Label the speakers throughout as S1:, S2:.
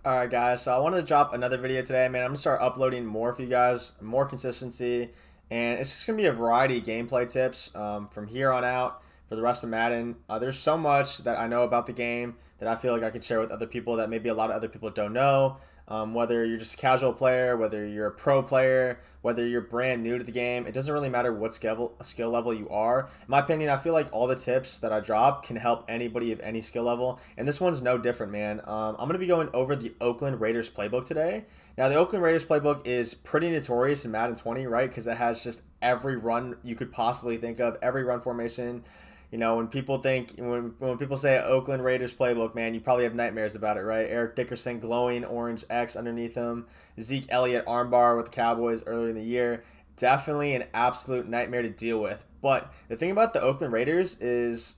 S1: Alright guys, so I wanted to drop another video today, man. I'm gonna start uploading more for you guys, more consistency, and it's just gonna be a variety of gameplay tips from here on out for the rest of Madden. There's so much that I know about the game that I feel like I could share with other people that maybe a lot of other people don't know. Whether you're just a casual player, whether you're a pro player, whether you're brand new to the game, it doesn't really matter what skill level you are. In my opinion, I feel like all the tips that I drop can help anybody of any skill level, and this one's no different, man. I'm going to be going over the Oakland Raiders Playbook today. Now, the Oakland Raiders Playbook is pretty notorious in Madden 20, right? Because it has just every run you could possibly think of, every run formation. You know, when people say Oakland Raiders playbook, man, you probably have nightmares about it, right? Eric Dickerson, glowing orange X underneath him, Zeke Elliott armbar with the Cowboys earlier in the year. Definitely an absolute nightmare to deal with. But the thing about the Oakland Raiders is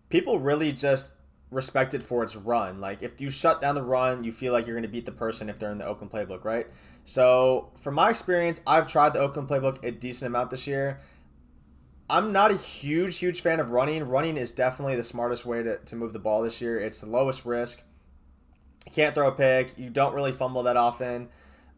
S1: people really just respect it for its run. Like if you shut down the run, you feel like you're going to beat the person if they're in the Oakland playbook, right? So from my experience, I've tried the Oakland playbook a decent amount this year. I'm not a huge fan of running. Running is definitely the smartest way to move the ball this year. It's the lowest risk. You can't throw a pick. You don't really fumble that often.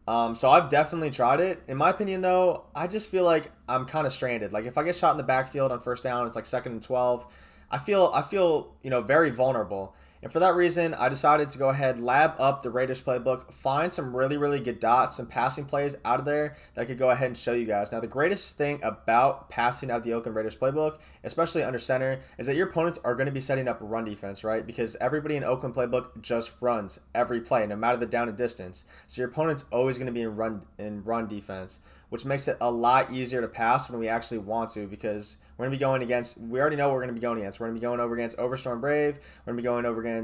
S1: So I've definitely tried it. In my opinion, though, I just feel like I'm kind of stranded. Like if I get shot in the backfield on first down, it's like 2nd and 12. I feel very vulnerable. And for that reason, I decided to go ahead, lab up the Raiders playbook, find some really good dots, some passing plays out of there that I could go ahead and show you guys. Now, the greatest thing about passing out of the Oakland Raiders playbook, especially under center, is that your opponents are going to be setting up a run defense, right? Because everybody in Oakland playbook just runs every play, no matter the down and distance. So your opponent's always going to be in run defense, which makes it a lot easier to pass when we actually want to, because we're going to be going against, we already know what we're going to be going against. We're going to be going over against Overstorm Brave. We're going to be going over against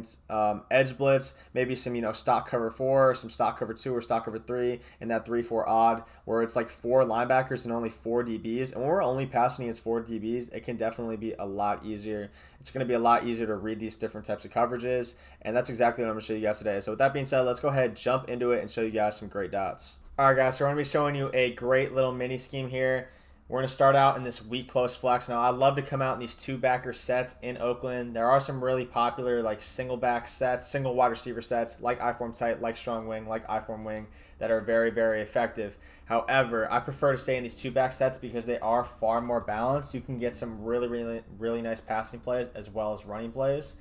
S1: Edge Blitz, maybe some, stock cover 4, some stock cover 2 or stock cover 3, and that 3-4 odd, where it's like 4 linebackers and only 4 DBs. And when we're only passing against 4 DBs, it can definitely be a lot easier. It's going to be a lot easier to read these different types of coverages. And that's exactly what I'm going to show you guys today. So with that being said, let's go ahead, jump into it, and show you guys some great dots. Alright guys, so we're going to be showing you a great little mini scheme here. We're going to start out in this weak close flex. Now, I love to come out in these 2-backer sets in Oakland. There are some really popular like single back sets, single wide receiver sets, like I-form tight, like strong wing, like I-form wing, that are very effective. However, I prefer to stay in these 2-back sets because they are far more balanced. You can get some really nice passing plays as well as running plays.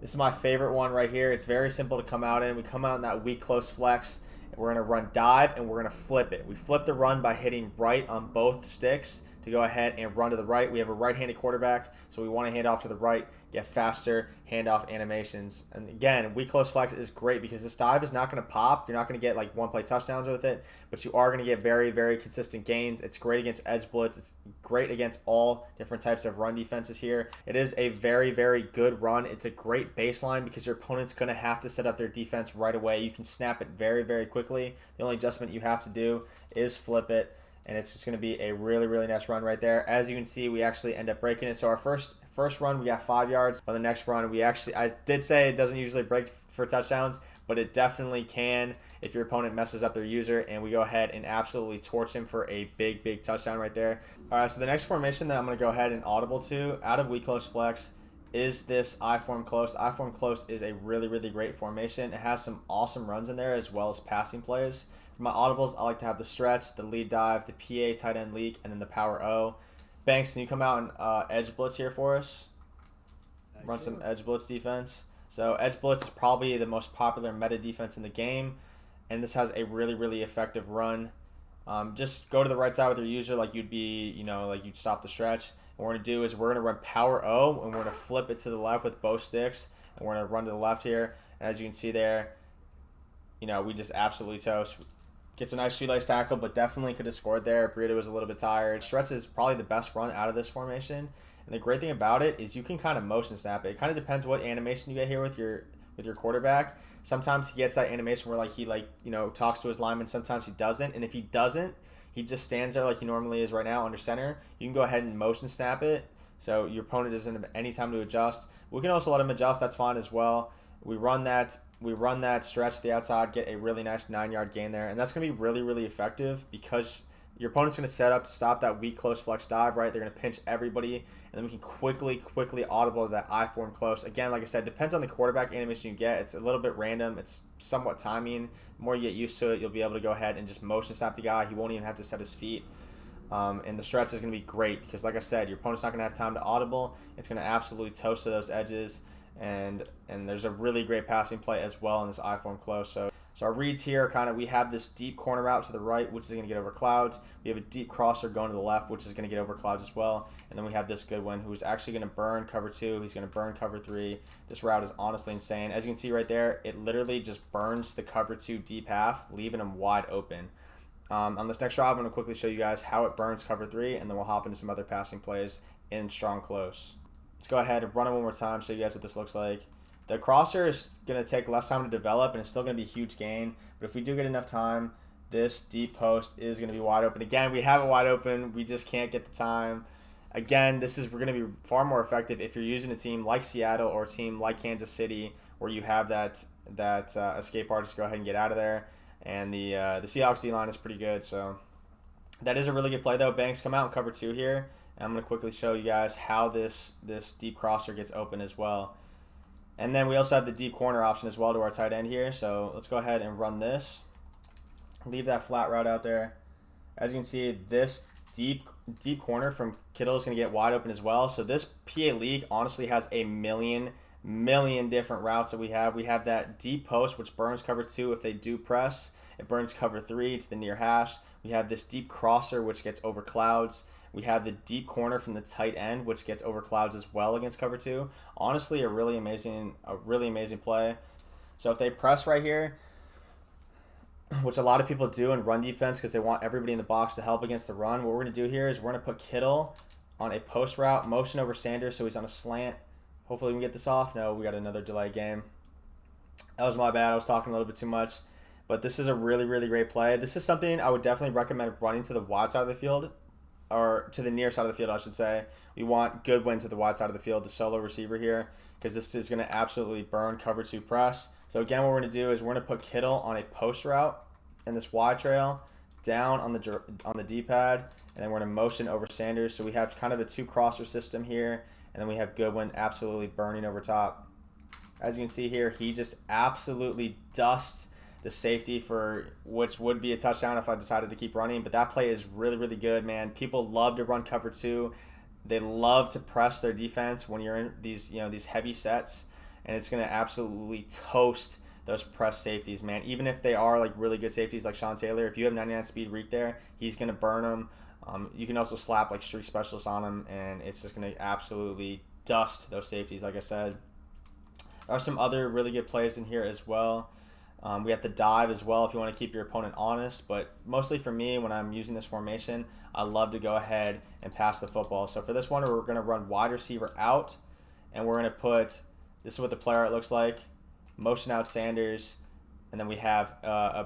S1: This is my favorite one right here. It's very simple to come out in. We come out in that weak close flex. We're going to run dive, and we're going to flip it. We flip the run by hitting right on both sticks to go ahead and run to the right. We have a right-handed quarterback, so we want to hand off to the right, get faster handoff animations. And again, weak close flex is great because this dive is not going to pop. You're not going to get like one-play touchdowns with it, but you are going to get very consistent gains. It's great against edge blitz. It's great against all different types of run defenses here. It is a very good run. It's a great baseline because your opponent's going to have to set up their defense right away. You can snap it very quickly. The only adjustment you have to do is flip it, and it's just going to be a really nice run right there. As you can see, we actually end up breaking it. So our first run, we got 5 yards. On the next run, I did say it doesn't usually break for touchdowns, but it definitely can if your opponent messes up their user, and we go ahead and absolutely torch him for a big touchdown right there. All right, so the next formation that I'm going to go ahead and audible to out of weak close flex is this I-form close. I-form close is a really great formation. It has some awesome runs in there as well as passing plays. For my audibles, I like to have the stretch, the lead dive, the PA tight end leak, and then the power O. Banks, can you come out and edge blitz here for us? Run some edge blitz defense. So edge blitz is probably the most popular meta defense in the game, and this has a really effective run. Just go to the right side with your user like you'd be, like you'd stop the stretch. And what we're going to do is we're going to run power O, and we're going to flip it to the left with both sticks, and we're going to run to the left here. And as you can see there, we just absolutely toast. Gets a nice shoelace tackle, but definitely could have scored there. Burrito was a little bit tired. Stretch is probably the best run out of this formation. And the great thing about it is you can kind of motion snap it. It kind of depends what animation you get here with your quarterback. Sometimes he gets that animation where he talks to his lineman. Sometimes he doesn't. And if he doesn't, he just stands there like he normally is right now under center. You can go ahead and motion snap it, so your opponent doesn't have any time to adjust. We can also let him adjust. That's fine as well. We run that stretch to the outside, get a really nice 9-yard gain there, and that's going to be really effective because Your opponent's going to set up to stop that weak close flex dive, right? They're going to pinch everybody, and then we can quickly audible that I form close. Again, like I said, depends on the quarterback animation you get. It's a little bit random. It's somewhat timing. The more you get used to it, you'll be able to go ahead and just motion snap the guy. He won't even have to set his feet. And the stretch is going to be great because, like I said, your opponent's not going to have time to audible. It's going to absolutely toast to those edges, and there's a really great passing play as well in this I form close. So our reads here kind of, we have this deep corner route to the right, which is going to get over clouds. We have a deep crosser going to the left, which is going to get over clouds as well. And then we have this good one who's actually going to burn cover 2. He's going to burn cover 3. This route is honestly insane. As you can see right there, it literally just burns the cover 2 deep half, leaving him wide open. On this next drive, I'm going to quickly show you guys how it burns cover 3, and then we'll hop into some other passing plays in strong close. Let's go ahead and run it one more time, show you guys what this looks like. The crosser is going to take less time to develop, and it's still going to be a huge gain. But if we do get enough time, this deep post is going to be wide open. Again, we have it wide open. We just can't get the time. Again, we're going to be far more effective if you're using a team like Seattle or a team like Kansas City, where you have that escape artist go ahead and get out of there. And the Seahawks D-line is pretty good. So that is a really good play, though. Banks come out in cover 2 here. And I'm going to quickly show you guys how this deep crosser gets open as well. And then we also have the deep corner option as well to our tight end here. So let's go ahead and run this. Leave that flat route out there. As you can see, this deep corner from Kittle is going to get wide open as well. So this PA League honestly has a million different routes that we have. We have that deep post, which burns cover 2 if they do press. It burns cover 3 to the near hash. We have this deep crosser, which gets over clouds. We have the deep corner from the tight end, which gets over clouds as well against cover 2. Honestly, a really amazing play. So if they press right here, which a lot of people do in run defense because they want everybody in the box to help against the run, what we're going to do here is we're going to put Kittle on a post route, motion over Sanders, so he's on a slant. Hopefully we can get this off. No, we got another delay game. That was my bad. I was talking a little bit too much. But this is a really great play. This is something I would definitely recommend running to the wide side of the field, or to the near side of the field, I should say. We want Goodwin to the wide side of the field, the solo receiver here, because this is going to absolutely burn cover 2 press. So again, what we're going to do is we're going to put Kittle on a post route in this wide trail, down on the D-pad, and then we're going to motion over Sanders. So we have kind of a 2 crosser system here, and then we have Goodwin absolutely burning over top. As you can see here, he just absolutely dusts the safety, for which would be a touchdown if I decided to keep running. But that play is really good, man. People love to run cover 2. They love to press their defense when you're in these heavy sets, and it's going to absolutely toast those press safeties, man. Even if they are like really good safeties like Sean Taylor, if you have 99 speed reek there, he's going to burn them. You can also slap like streak specialists on them, and it's just going to absolutely dust those safeties, like I said. There are some other really good plays in here as well. We have the dive as well if you want to keep your opponent honest, but mostly for me, when I'm using this formation, I love to go ahead and pass the football. So for this one, we're going to run wide receiver out, and we're going to put, this is what the play art looks like, motion out Sanders, and then we have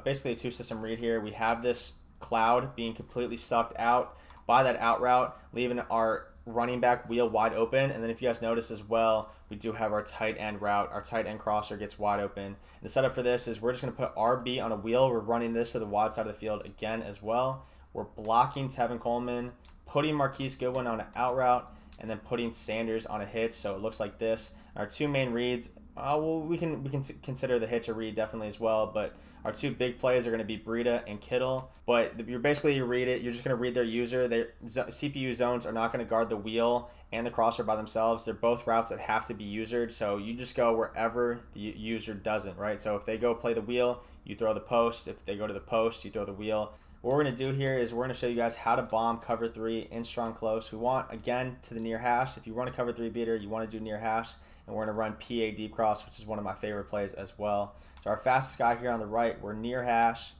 S1: basically a 2-system read here. We have this cloud being completely sucked out by that out route, leaving our running back wheel wide open. And then if you guys notice as well, we do have our tight end route. Our tight end crosser gets wide open. And the setup for this is we're just going to put RB on a wheel. We're running this to the wide side of the field again as well. We're blocking Tevin Coleman, putting Marquise Goodwin on an out route, and then putting Sanders on a hitch. So it looks like this. Our 2 main reads, well, we can consider the hitch a read definitely as well, but our 2 big plays are going to be Breida and Kittle. But you read it, you're just going to read their user. Their CPU zones are not going to guard the wheel and the crosser by themselves. They're both routes that have to be usered, so you just go wherever the user doesn't, right? So if they go play the wheel, you throw the post. If they go to the post, you throw the wheel. What we're going to do here is we're going to show you guys how to bomb cover 3 in strong close. We want, again, to the near hash. If you run a cover 3 beater, you want to do near hash. And we're going to run PA deep cross, which is one of my favorite plays as well. So our fastest guy here on the right, we're near hash.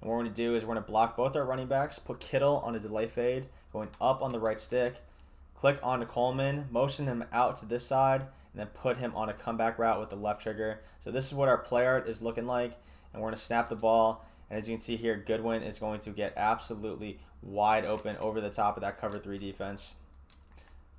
S1: And what we're going to do is we're going to block both our running backs, put Kittle on a delay fade, going up on the right stick, click on to Coleman, motion him out to this side, and then put him on a comeback route with the left trigger. So this is what our play art is looking like. And we're going to snap the ball. And as you can see here, Goodwin is going to get absolutely wide open over the top of that cover 3 defense.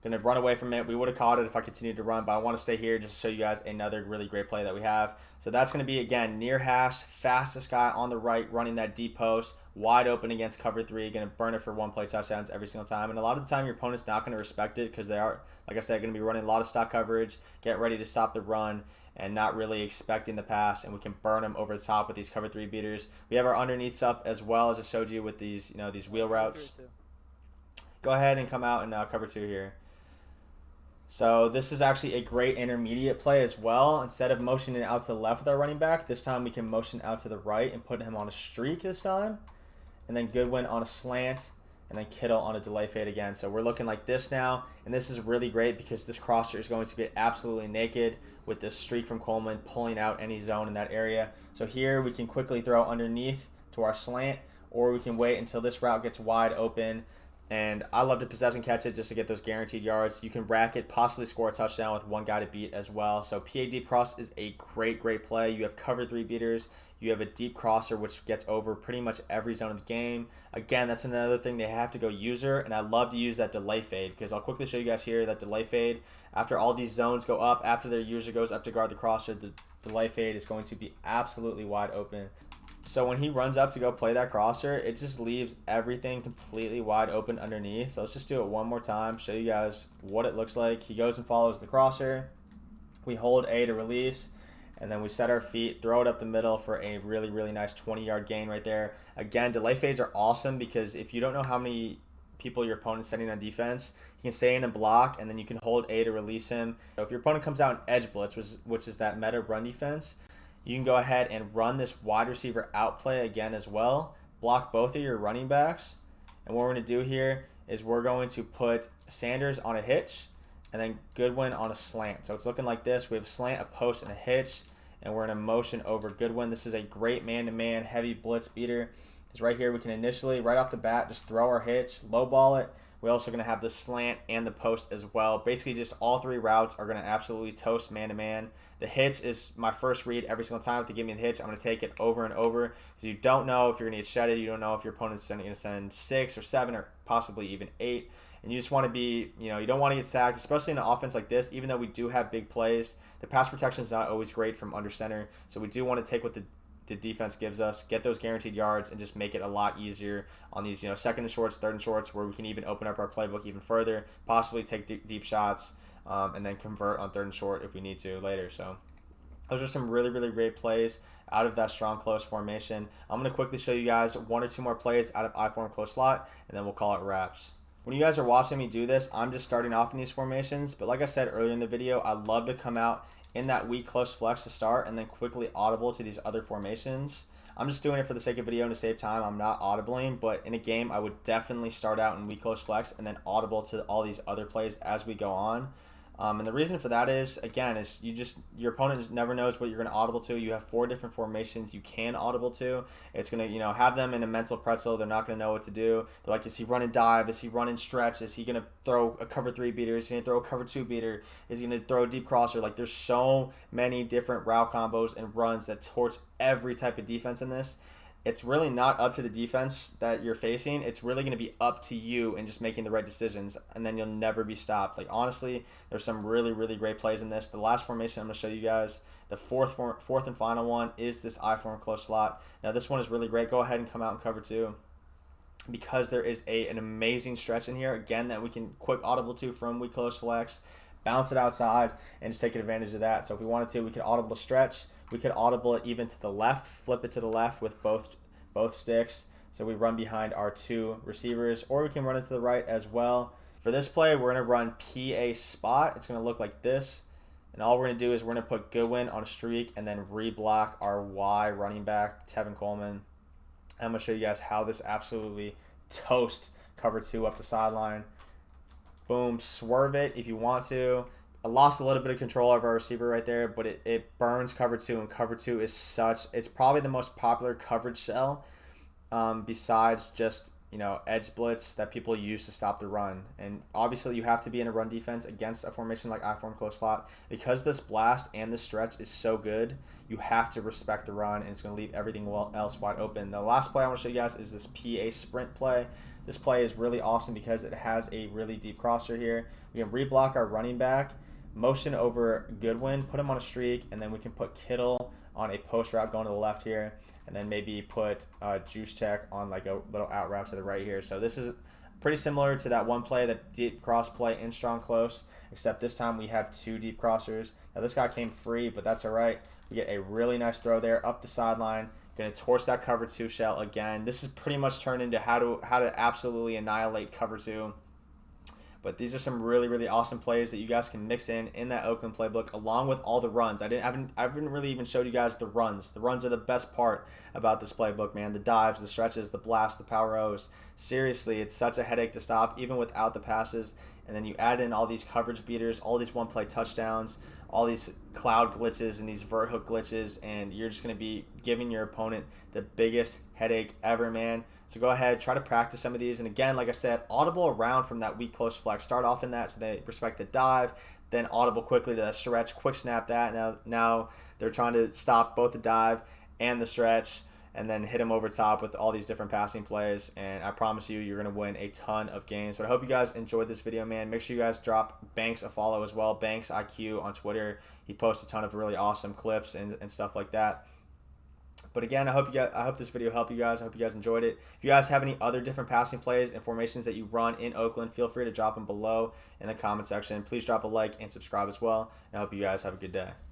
S1: Going to run away from it. We would have caught it if I continued to run, but I want to stay here just to show you guys another really great play that we have. So that's going to be, again, near hash, fastest guy on the right, running that deep post, wide open against cover 3, going to burn it for one play touchdowns every single time. And a lot of the time, your opponent's not going to respect it because they are, like I said, going to be running a lot of stock coverage, get ready to stop the run, and not really expecting the pass, and we can burn them over the top with these cover 3 beaters. We have our underneath stuff as well, as I showed you with these, these wheel routes. Go ahead and come out and cover 2 here. So this is actually a great intermediate play as well. Instead of motioning out to the left with our running back, this time we can motion out to the right and put him on a streak this time. And then Goodwin on a slant, and then Kittle on a delay fade again. So we're looking like this now, and this is really great because this crosser is going to get absolutely naked with this streak from Coleman pulling out any zone in that area. So here we can quickly throw underneath to our slant, or we can wait until this route gets wide open. And I love to possession catch it just to get those guaranteed yards. You can rack it, possibly score a touchdown with one guy to beat as well. So PA deep cross is a great play. You have cover 3 beaters. You have a deep crosser, which gets over pretty much every zone of the game. Again, that's another thing they have to go user, and I love to use that delay fade because I'll quickly show you guys here that delay fade. After all these zones go up, after their user goes up to guard the crosser, the delay fade is going to be absolutely wide open. So when he runs up to go play that crosser, it just leaves everything completely wide open underneath. So let's just do it one more time, show you guys what it looks like. He goes and follows the crosser. We hold A to release, and then we set our feet, throw it up the middle for a really nice 20-yard gain right there. Again, delay fades are awesome because if you don't know how many people your opponent's sending on defense, he can stay in and block, and then you can hold A to release him. So if your opponent comes out in edge blitz, which is that meta run defense, you can go ahead and run this wide receiver out play again as well. Block both of your running backs. And what we're going to do here is we're going to put Sanders on a hitch and then Goodwin on a slant. So it's looking like this. We have a slant, a post, and a hitch. And we're in a motion over Goodwin. This is a great man-to-man heavy blitz beater. Because right here we can initially, right off the bat, just throw our hitch, low ball it. We're also going to have the slant and the post as well. Basically, just all 3 routes are going to absolutely toast man-to-man. The hitch is my first read every single time. If they give me the hitch, I'm going to take it over and over because you don't know if you're going to get shedded. You don't know if your opponent's going to send 6 or 7 or possibly even 8. And you just want to be, you don't want to get sacked, especially in an offense like this. Even though we do have big plays, the pass protection is not always great from under center. So we do want to take what the defense gives us, get those guaranteed yards, and just make it a lot easier on these, second and shorts, third and shorts, where we can even open up our playbook even further, possibly take deep shots, and then convert on third and short if we need to later. So those are some really great plays out of that strong close formation. I'm going to quickly show you guys 1 or 2 more plays out of I-form close slot, and then we'll call it wraps. When you guys are watching me do this, I'm just starting off in these formations, but like I said earlier in the video, I love to come out in that weak close flex to start and then quickly audible to these other formations. I'm just doing it for the sake of video and to save time. I'm not audibling, but in a game, I would definitely start out in weak close flex and then audible to all these other plays as we go on. And the reason for that is, again, is your opponent just never knows what you're going to audible to. You have 4 different formations you can audible to. It's going to, have them in a mental pretzel. They're not going to know what to do. They're like, is he running dive? Is he running stretch? Is he going to throw a cover 3 beater? Is he going to throw a cover 2 beater? Is he going to throw a deep crosser? Like, there's so many different route combos and runs that torch every type of defense in this. It's really not up to the defense that you're facing. It's really going to be up to you and just making the right decisions, and then you'll never be stopped. Like, honestly, there's some really great plays in this. The last formation I'm going to show you guys, the fourth and final one, is this I-form close slot. Now, this one is really great. Go ahead and come out and cover 2 because there is an amazing stretch in here, again, that we can quick audible to from weak close flex, bounce it outside, and just take advantage of that. So if we wanted to, we could audible stretch. We could audible it even to the left, flip it to the left with both sticks. So we run behind our 2 receivers, or we can run it to the right as well. For this play, we're going to run PA spot. It's going to look like this. And all we're going to do is we're going to put Goodwin on a streak and then reblock our Y running back, Tevin Coleman. I'm going to show you guys how this absolutely toast cover 2 up the sideline. Boom, swerve it if you want to. I lost a little bit of control of our receiver right there, but it burns cover 2, and cover 2 is it's probably the most popular coverage cell besides just, edge blitz that people use to stop the run. And obviously you have to be in a run defense against a formation like I-form close slot. Because this blast and this stretch is so good, you have to respect the run, and it's going to leave everything else wide open. The last play I want to show you guys is this PA sprint play. this play is really awesome because it has a really deep crosser here. We can reblock our running back, motion over Goodwin, put him on a streak, and then we can put Kittle on a post route going to the left here, and then maybe put Juice Check on like a little out route to the right here. So this is pretty similar to that one play, that deep cross play in strong close, except this time we have 2 deep crossers. Now this guy came free, but that's all right. We get a really nice throw there up the sideline. Going to torch that cover 2 shell again. This is pretty much turned into how to absolutely annihilate cover 2. But these are some really, really awesome plays that you guys can mix in that Oakland playbook, along with all the runs. I haven't really even showed you guys the runs. The runs are the best part about this playbook, man. The dives, the stretches, the blasts, the power O's. Seriously, it's such a headache to stop, even without the passes. And then you add in all these coverage beaters, all these one-play touchdowns, all these cloud glitches and these vert hook glitches, and you're just going to be giving your opponent the biggest headache ever, man. So go ahead, try to practice some of these. And again, like I said, audible around from that weak close flex. Start off in that so they respect the dive, then audible quickly to the stretch, quick snap that. Now they're trying to stop both the dive and the stretch, and then hit them over top with all these different passing plays. And I promise you, you're going to win a ton of games. But I hope you guys enjoyed this video, man. Make sure you guys drop Banks a follow as well. Banks IQ on Twitter. He posts a ton of really awesome clips and stuff like that. But again, I hope this video helped you guys. I hope you guys enjoyed it. If you guys have any other different passing plays and formations that you run in Oakland, feel free to drop them below in the comment section. Please drop a like and subscribe as well. And I hope you guys have a good day.